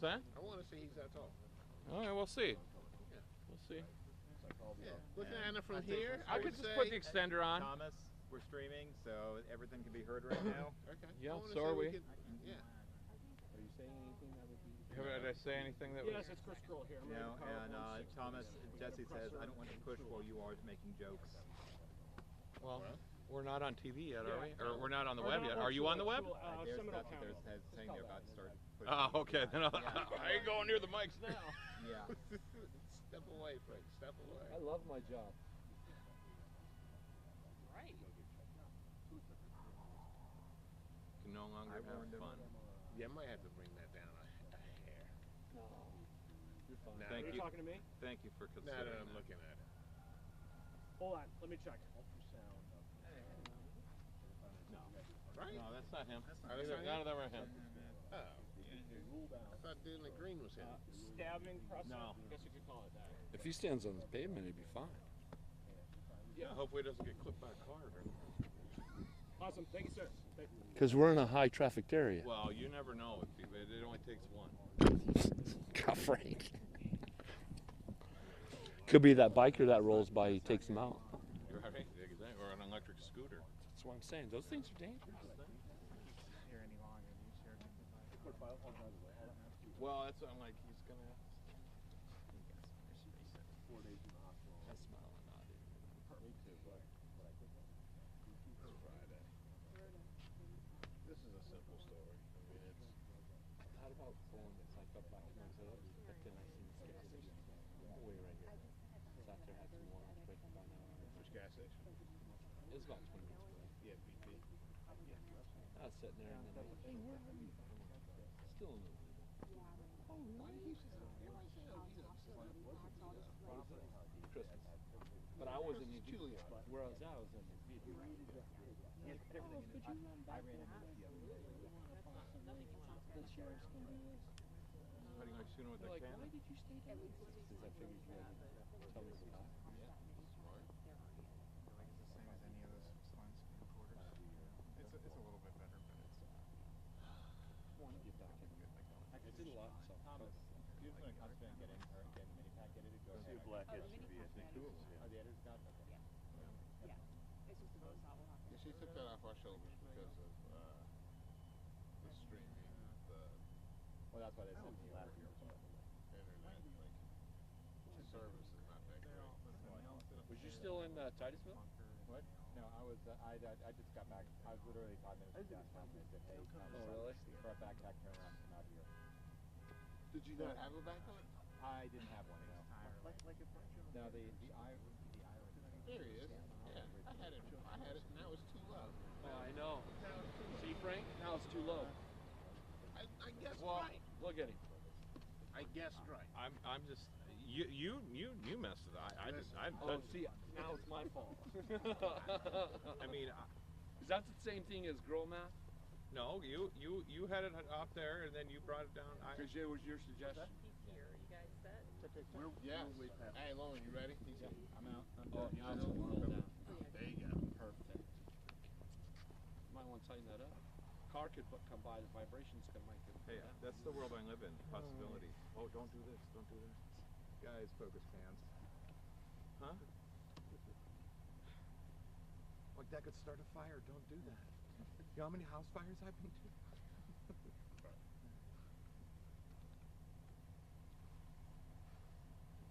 that? I want to see he's that tall. All right, we'll see. Yeah. We'll see. Yeah. Looking at it from here, I could just put the extender on. Thomas, we're streaming, so everything can be heard right now. Okay. Yeah, I wanna so see are if we. Yeah. Are you saying anything that would be? Did I say anything that Yes, was... it's Chris Kroll here. I'm You know, ready to and PowerPoint 6. Thomas, Jesse says, I don't want to push while you are making jokes. Well, we're not on TV yet, are we? Yeah. Or we're not on the Or web not yet. on Are you on the web? There's Seminole that, County. there's saying they're about to start pushing. Oh, okay. Then I ain't going near the mics now. Yeah. Step away, Frank. Step away. I love my job. Right. Can no longer have fun. Yeah, I might have to bring that down a hair. No. You're fine. Nah, Thank Are you. you talking to me? Thank you for Now considering that I'm that. looking at it. Hold on. Let me check. Ultrasound. No. Right? No, that's not him. Oh, that's not None him? of them are him. Oh. I thought dude in the green was him. Stabbing process? No. I guess you could call it that. If he stands on the pavement, he'd be fine. Yeah, hopefully it doesn't get clipped by a car. Awesome. Thank you, sir. Thank you. Because we're in a high trafficked area. Well, you never know. It only takes one. God, Frank. Could be that biker that rolls by, he takes him out. You're right. Exactly. Or an electric scooter. That's what I'm saying. Those things are dangerous. Well, that's I'm like he's gonna. 4 days in the hospital. I smile and nod. Me too, but I think It's Friday. This is a simple story. I mean, it's How about going that's like up back to Mozilla, but then I see this gas station way right here. It's out there, had some more right by now. which gas station? It's about 20 minutes away. Yeah, BP. I was sitting there and then I was like, hey, where are you? Still in the Why did he say you're right there? Christmas. But I wasn't in Chuluota. Where I was at, I was in Vietnam. I ran into it the other day. The sheriff's gonna do this. Pretty much sooner with They're the like, why camera. did you stay down? Because I figured you guys would tell me about it. Smart. It's a little bit better, but it's. I want to get back in. I did a lot, so. Thomas, if you're going to concentrate on getting her and getting mini pack edited, go ahead. black SUV, I think. Are the editors got it? Okay. It's just a vote, so we'll have to. Yeah, she took that off our shoulders because of the streaming, Well, that's why they sent me last year. internet, like service is not that great. Was you still in Titusville? What? No, I just got back. I was literally 5 minutes from downtown. They said, hey, really? for a backpack turnaround, come out here. Did you not have a backpack? I didn't have one, no. No, the There he is. Yeah, I had it, and now it's too low. I know. See, Frank? Now it's too low. I guessed Well, right. Look at him. I guessed right. I'm just you messed it. I just Oh, see, now it's my fault. I mean, Is that the same thing as girl math? no, you had it up there and then you brought it down. Because it was your suggestion. He's here. You guys set? Yes. Hey, Lauren, you ready? He's here. I'm out. I'm Oh, done. yeah, it's well down. There you go. Perfect. Might want to tighten that up. Car could come by, the vibrations could make it. Hey, that's the world I live in. Possibility. Oh, don't do this. Don't do this. Guys, focus pans. Huh? Like that could start a fire. Don't do that. You know how many house fires I've been to?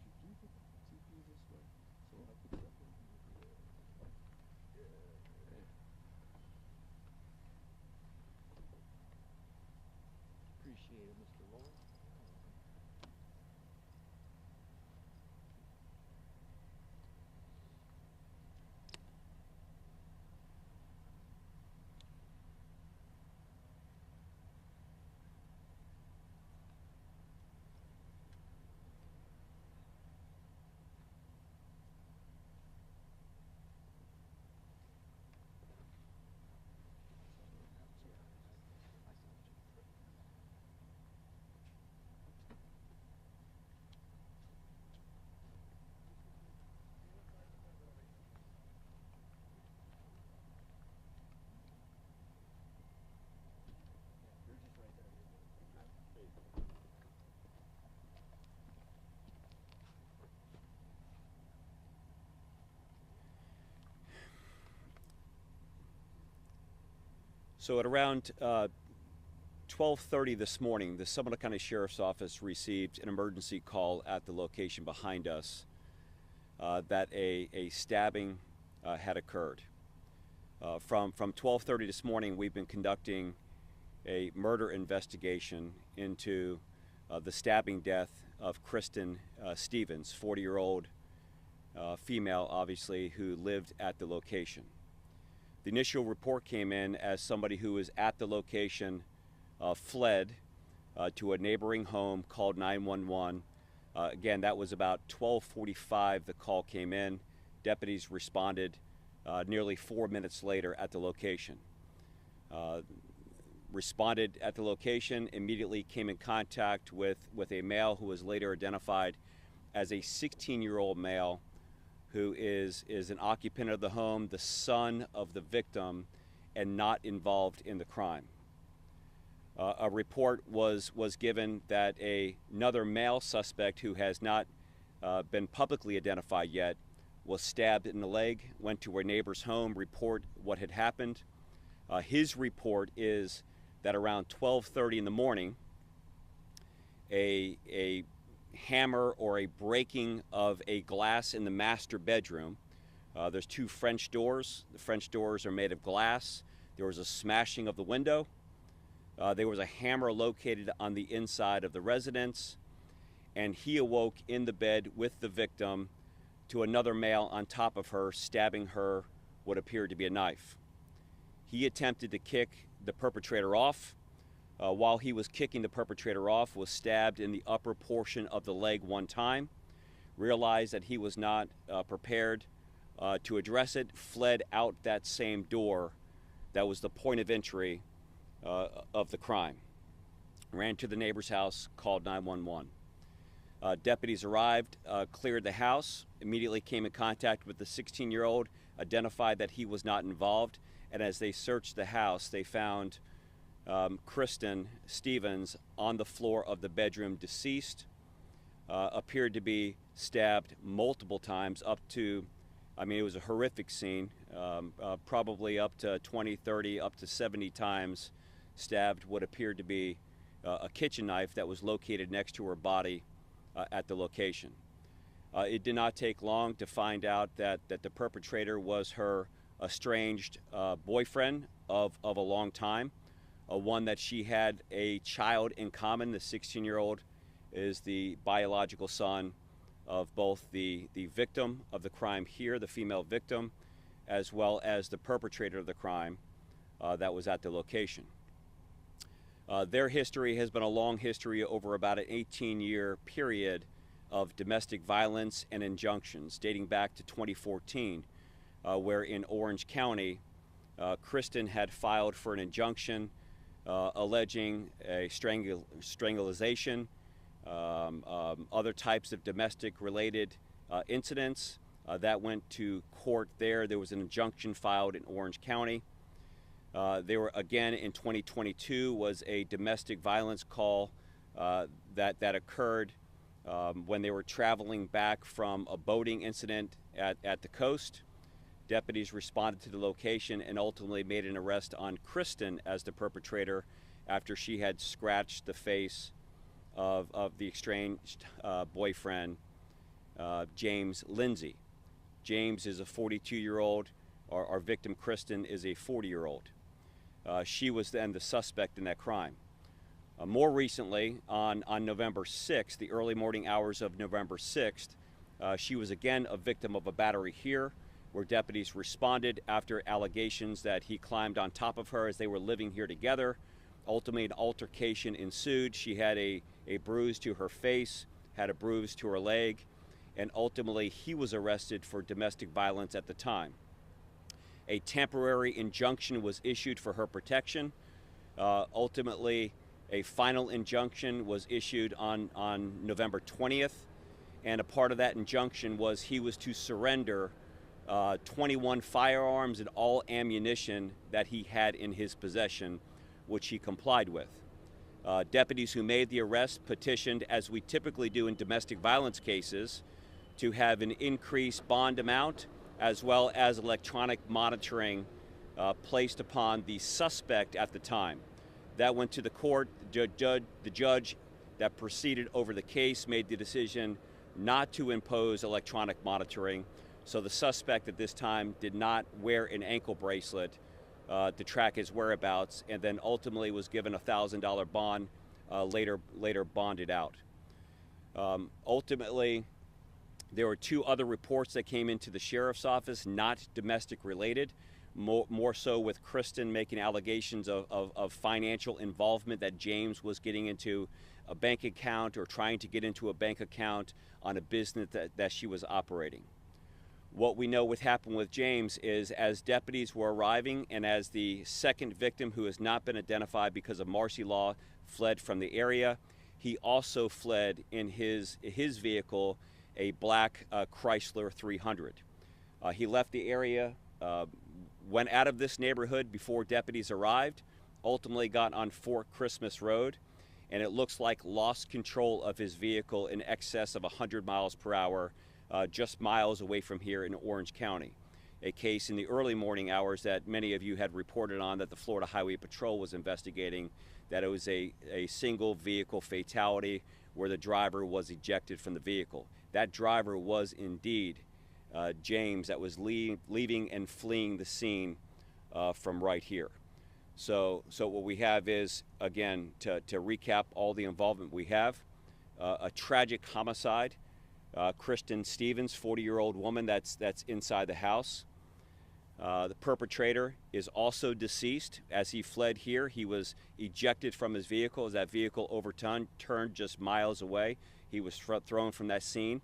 Did you do the CPU this way? So I could do it. Appreciate it, Mr. Lowell. So at around 12:30 this morning, the Seminole County Sheriff's Office received an emergency call at the location behind us that a stabbing had occurred. From 12:30 this morning, we've been conducting a murder investigation into the stabbing death of Kristen Stevens, 40-year-old female, obviously, who lived at the location. The initial report came in as somebody who was at the location fled to a neighboring home, called 911. Again, that was about 12:45 the call came in. Deputies responded nearly 4 minutes later at the location. Responded at the location, immediately came in contact with a male who was later identified as a 16-year-old male who is an occupant of the home, the son of the victim, and not involved in the crime. A report was given that another male suspect who has not been publicly identified yet was stabbed in the leg, went to a neighbor's home, report what had happened. His report is that around 12:30 in the morning, a hammer or a breaking of a glass in the master bedroom. There's two French doors. The French doors are made of glass. There was a smashing of the window. There was a hammer located on the inside of the residence, and he awoke in the bed with the victim to another male on top of her, stabbing her what appeared to be a knife. He attempted to kick the perpetrator off. While he was kicking the perpetrator off, was stabbed in the upper portion of the leg one time, realized that he was not prepared to address it, fled out that same door that was the point of entry of the crime. Ran to the neighbor's house, called 911. Deputies arrived, cleared the house, immediately came in contact with the 16-year-old, identified that he was not involved, and as they searched the house, they found Kristen Stevens on the floor of the bedroom, deceased, appeared to be stabbed multiple times, up to, I mean, it was a horrific scene, probably up to 20, 30, up to 70 times stabbed what appeared to be a kitchen knife that was located next to her body at the location. It did not take long to find out that the perpetrator was her estranged boyfriend of a long time, one that she had a child in common. The 16-year-old is the biological son of both the victim of the crime here, the female victim, as well as the perpetrator of the crime that was at the location. Their history has been a long history over about an 18-year period of domestic violence and injunctions dating back to 2014, where in Orange County, Kristen had filed for an injunction alleging a strangulation, other types of domestic-related incidents. That went to court there. There was an injunction filed in Orange County. There were, again, in 2022, was a domestic violence call that occurred when they were traveling back from a boating incident at the coast. Deputies responded to the location and ultimately made an arrest on Kristen as the perpetrator after she had scratched the face of the estranged boyfriend, James Lindsay. James is a 42-year-old. Our victim, Kristen, is a 40-year-old. She was then the suspect in that crime. More recently, on November 6th, the early morning hours of November 6th, she was again a victim of a battery here, where deputies responded after allegations that he climbed on top of her as they were living here together. Ultimately, an altercation ensued. She had a bruise to her face, had a bruise to her leg, and ultimately he was arrested for domestic violence at the time. A temporary injunction was issued for her protection. Ultimately, a final injunction was issued on November 20th, and a part of that injunction was he was to surrender 21 firearms and all ammunition that he had in his possession, which he complied with. Deputies who made the arrest petitioned, as we typically do in domestic violence cases, to have an increased bond amount as well as electronic monitoring placed upon the suspect at the time. That went to the court. The judge that proceeded over the case made the decision not to impose electronic monitoring. So the suspect at this time did not wear an ankle bracelet to track his whereabouts, and then ultimately was given a $1,000 bond, later bonded out. Ultimately, there were 2 other reports that came into the sheriff's office, not domestic related, more so with Kristen making allegations of financial involvement, that James was getting into a bank account or trying to get into a bank account on a business that she was operating. What we know what happened with James is, as deputies were arriving and as the second victim, who has not been identified because of marcy law, fled from the area, he also fled in his vehicle, a black Chrysler 300. He left the area, went out of this neighborhood before deputies arrived, ultimately got on Fort Christmas Road, and it looks like lost control of his vehicle in excess of 100 miles per hour, just miles away from here in Orange County. A case in the early morning hours that many of you had reported on, that the Florida Highway Patrol was investigating, that it was a single vehicle fatality where the driver was ejected from the vehicle. That driver was indeed James, that was leaving and fleeing the scene from right here. So what we have is, again, to recap all the involvement we have, a tragic homicide. Kristen Stevens, 40-year-old woman that's inside the house. The perpetrator is also deceased. As he fled here, he was ejected from his vehicle. As that vehicle turned just miles away, he was thrown from that scene.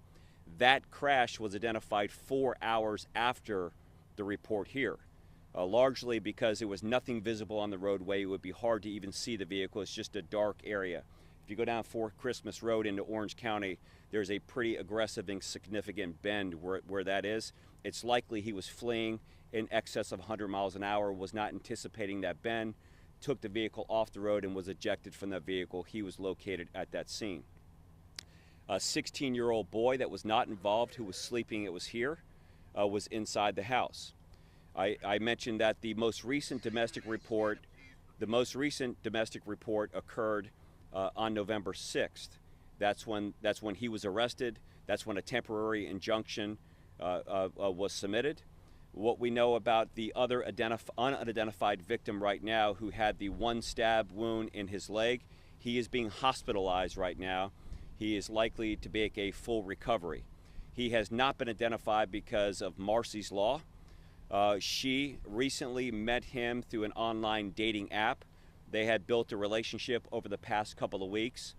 That crash was identified 4 hours after the report here, largely because there was nothing visible on the roadway. It would be hard to even see the vehicle. It's just a dark area. If you go down Fort Christmas Road into Orange County, there's a pretty aggressive and significant bend where that is. It's likely he was fleeing in excess of 100 miles an hour, was not anticipating that bend, took the vehicle off the road and was ejected from that vehicle. He was located at that scene. A 16-year-old boy that was not involved, who was sleeping, it was here, was inside the house. I mentioned that the most recent domestic report occurred on November 6th. That's when he was arrested. That's when a temporary injunction was submitted. What we know about the other unidentified victim right now, who had the 1 stab wound in his leg, he is being hospitalized right now. He is likely to make a full recovery. He has not been identified because of Marcy's law. She recently met him through an online dating app. They had built a relationship over the past couple of weeks.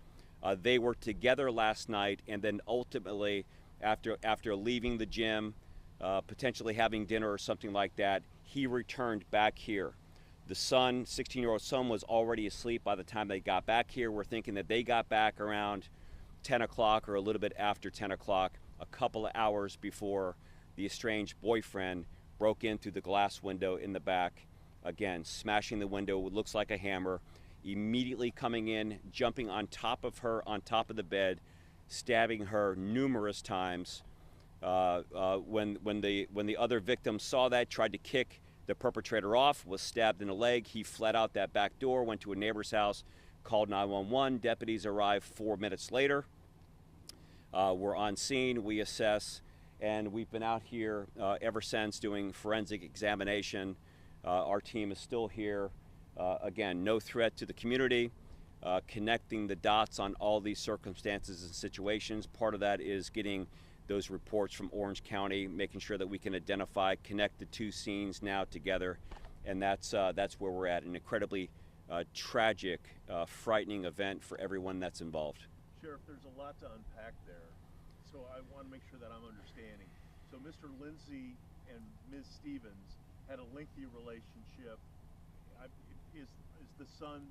They were together last night, and then ultimately, after leaving the gym, potentially having dinner or something like that, he returned back here. The son, 16-year-old son, was already asleep by the time they got back here. We're thinking that they got back around 10 o'clock or a little bit after 10 o'clock, a couple of hours before the estranged boyfriend broke in through the glass window in the back, again, smashing the window, what looks like a hammer, immediately coming in, jumping on top of her, on top of the bed, stabbing her numerous times. When the other victim saw that, tried to kick the perpetrator off, was stabbed in the leg. He fled out that back door, went to a neighbor's house, called 911. Deputies arrived 4 minutes later. We're on scene, we assess, and we've been out here ever since doing forensic examination. Our team is still here. Again, no threat to the community, connecting the dots on all these circumstances and situations. Part of that is getting those reports from Orange County, making sure that we can identify, connect the 2 scenes now together, and that's where we're at. An incredibly tragic, frightening event for everyone that's involved. Sheriff, there's a lot to unpack there, so I want to make sure that I'm understanding. So Mr. Lindsay and Ms. Stevens had a lengthy relationship. Is the son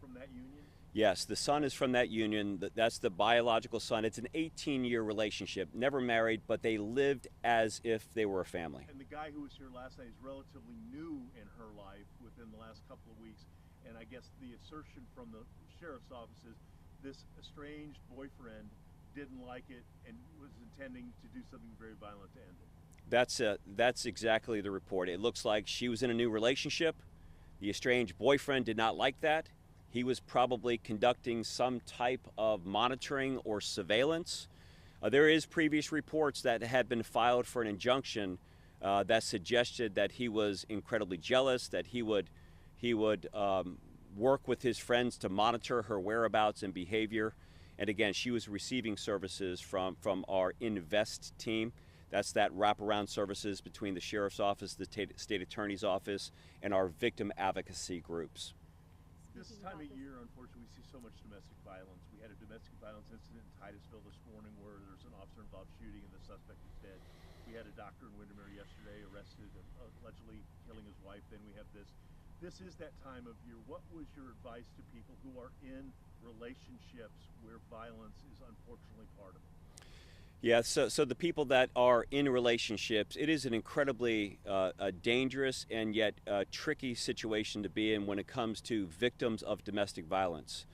from that union? Yes, the son is from that union. That's the biological son. It's an 18-year relationship, never married, but they lived as if they were a family. And the guy who was here last night is relatively new in her life within the last couple of weeks, and I guess the assertion from the sheriff's office is this estranged boyfriend didn't like it and was intending to do something very violent to end it. That's exactly the report. It looks like she was in a new relationship. The estranged boyfriend did not like that. He was probably conducting some type of monitoring or surveillance. There is previous reports that had been filed for an injunction that suggested that he was incredibly jealous, that he would work with his friends to monitor her whereabouts and behavior. And again, she was receiving services from our Invest team. That's that wraparound services between the Sheriff's Office, the State Attorney's Office, and our victim advocacy groups. This time of year, unfortunately, we see so much domestic violence. We had a domestic violence incident in Titusville this morning where there's an officer-involved shooting and the suspect is dead. We had a doctor in Windermere yesterday arrested, allegedly killing his wife. Then we have this. This is that time of year. What was your advice to people who are in relationships where violence is unfortunately part of it? Yeah, so the people that are in relationships, it is an incredibly dangerous and yet tricky situation to be in when it comes to victims of domestic violence.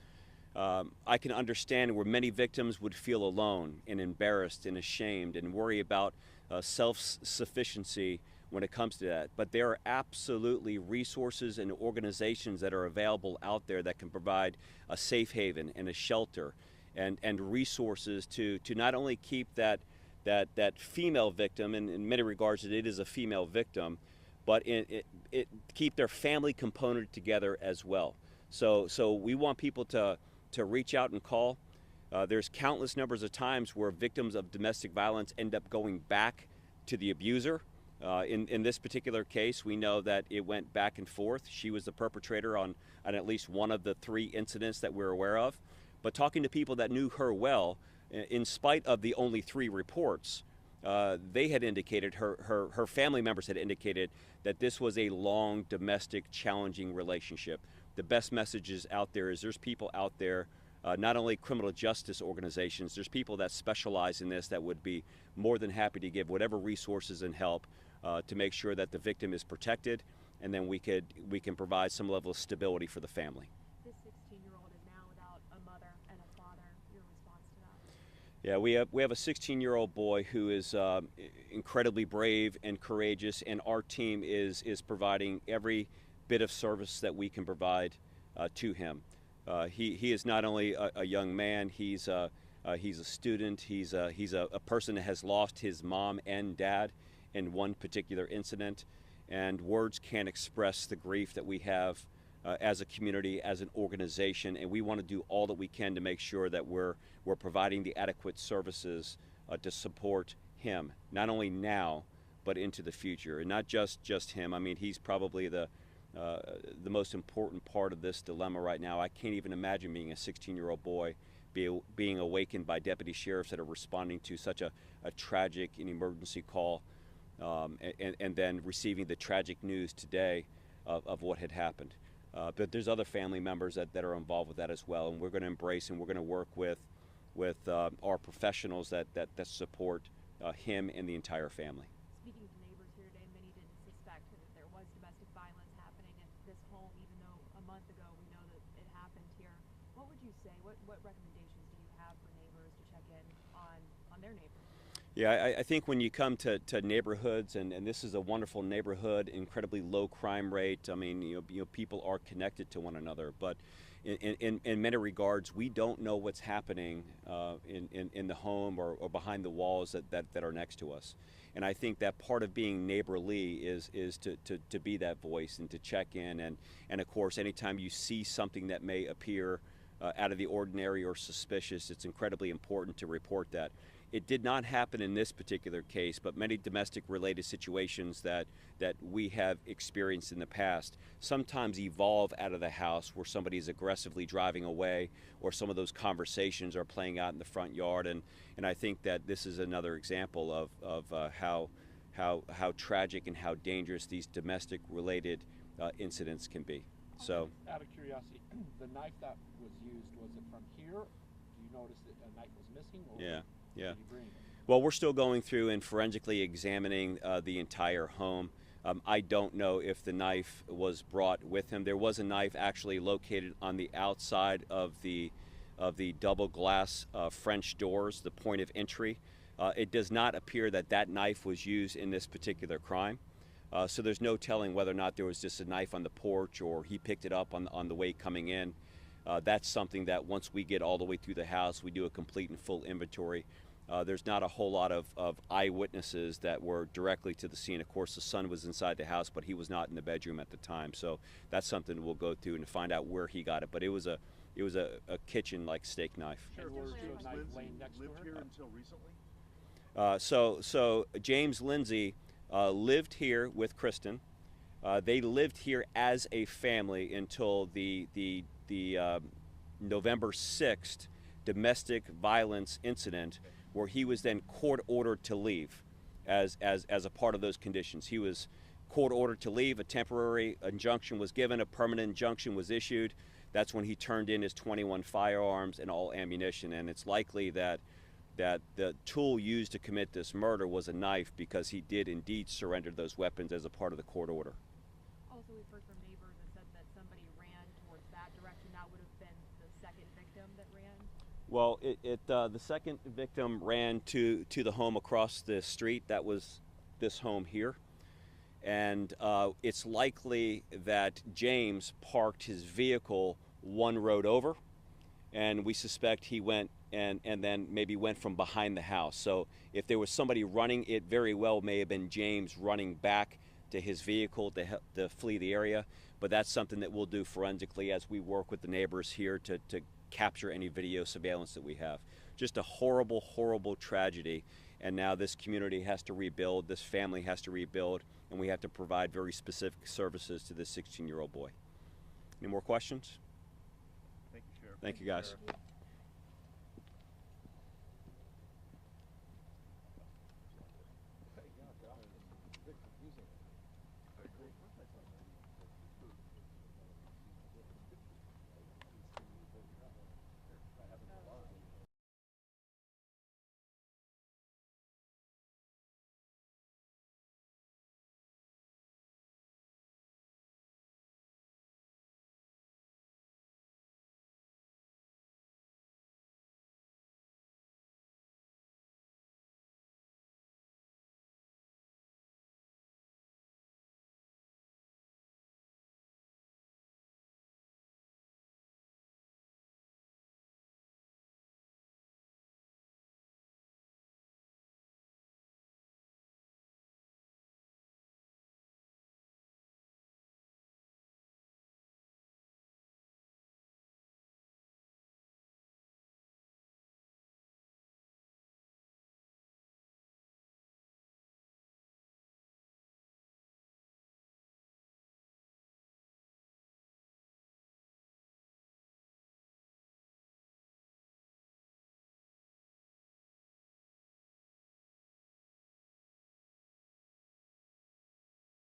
I can understand where many victims would feel alone and embarrassed and ashamed and worry about self-sufficiency when it comes to that. But there are absolutely resources and organizations that are available out there that can provide a safe haven and a shelter and resources to not only keep that female victim, and in many regards it is a female victim, but it keep their family component together as well. So we want people to reach out and call. There's countless numbers of times where victims of domestic violence end up going back to the abuser. In this particular case, we know that it went back and forth. She was the perpetrator on at least one of the 3 incidents that we're aware of. But talking to people that knew her well, in spite of the only 3 reports, they had indicated, her family members had indicated that this was a long, domestic, challenging relationship. The best messages out there is there's people out there, not only criminal justice organizations, there's people that specialize in this that would be more than happy to give whatever resources and help to make sure that the victim is protected, and then we can provide some level of stability for the family. This 16-year-old is now without a mother and a father. Your response to that? Yeah, we have a 16-year-old boy who is incredibly brave and courageous, and our team is providing every bit of service that we can provide to him. He is not only a young man, he's a student, he's a person that has lost his mom and dad in one particular incident, and words can't express the grief that we have as a community, as an organization, and we want to do all that we can to make sure that we're providing the adequate services to support him, not only now, but into the future. And not just him. I mean, he's probably the most important part of this dilemma right now. I can't even imagine being a 16-year-old boy being awakened by deputy sheriffs that are responding to such a tragic and emergency call, and then receiving the tragic news today of what had happened. But there's other family members that are involved with that as well, and we're going to embrace and we're going to work with our professionals that support him and the entire family. Speaking to neighbors here today, many didn't suspect that there was domestic violence happening at this home, even though a month ago we know that it happened here. What would you say? What recommendations do you have for neighbors to check in on their neighbors? Yeah, I think when you come to neighborhoods, and this is a wonderful neighborhood, incredibly low crime rate. I mean, you know, people are connected to one another, but in many regards, we don't know what's happening in the home or behind the walls that are next to us. And I think that part of being neighborly is to be that voice and to check in. And of course, anytime you see something that may appear out of the ordinary or suspicious, it's incredibly important to report that. It did not happen in this particular case, but many domestic related situations that we have experienced in the past sometimes evolve out of the house where somebody is aggressively driving away, or some of those conversations are playing out in the front yard. And I think that this is another example of how tragic and how dangerous these domestic related incidents can be. So, out of curiosity, the knife that was used, was it from here? Do you notice that a knife was missing? Or yeah. Did you bring it? Well, we're still going through and forensically examining the entire home. I don't know if the knife was brought with him. There was a knife actually located on the outside of the double glass French doors, the point of entry. It does not appear that that knife was used in this particular crime. So there's no telling whether or not there was just a knife on the porch or he picked it up on the way coming in. That's something that once we get all the way through the house, we do a complete and full inventory. There's not a whole lot of eyewitnesses that were directly to the scene. Of course, the son was inside the house, but he was not in the bedroom at the time. So that's something we'll go through and find out where he got it. But it was a kitchen-like steak knife. Sheriff, James James Lindsay Lindsay next lived door? here until recently? So James Lindsay lived here with Kristen. They lived here as a family until the November 6th domestic violence incident, where he was then court ordered to leave as a part of those conditions. He was court ordered to leave, a temporary injunction was given, a permanent injunction was issued. That's when he turned in his 21 firearms and all ammunition, and it's likely that the tool used to commit this murder was a knife, because he did indeed surrender those weapons as a part of the court order. Also, we've heard from neighbors that said that somebody ran towards that direction. That would have been the second victim that ran. Well, the second victim ran to the home across the street. That was this home here. And it's likely that James parked his vehicle one road over, and we suspect he went and then maybe went from behind the house. So if there was somebody running, it very well may have been James running back to his vehicle to flee the area. But that's something that we'll do forensically as we work with the neighbors here to capture any video surveillance that we have. Just a horrible, horrible tragedy. And now this community has to rebuild, this family has to rebuild, and we have to provide very specific services to this 16-year-old boy. Any more questions? Thank you, Sheriff. Thank you, guys.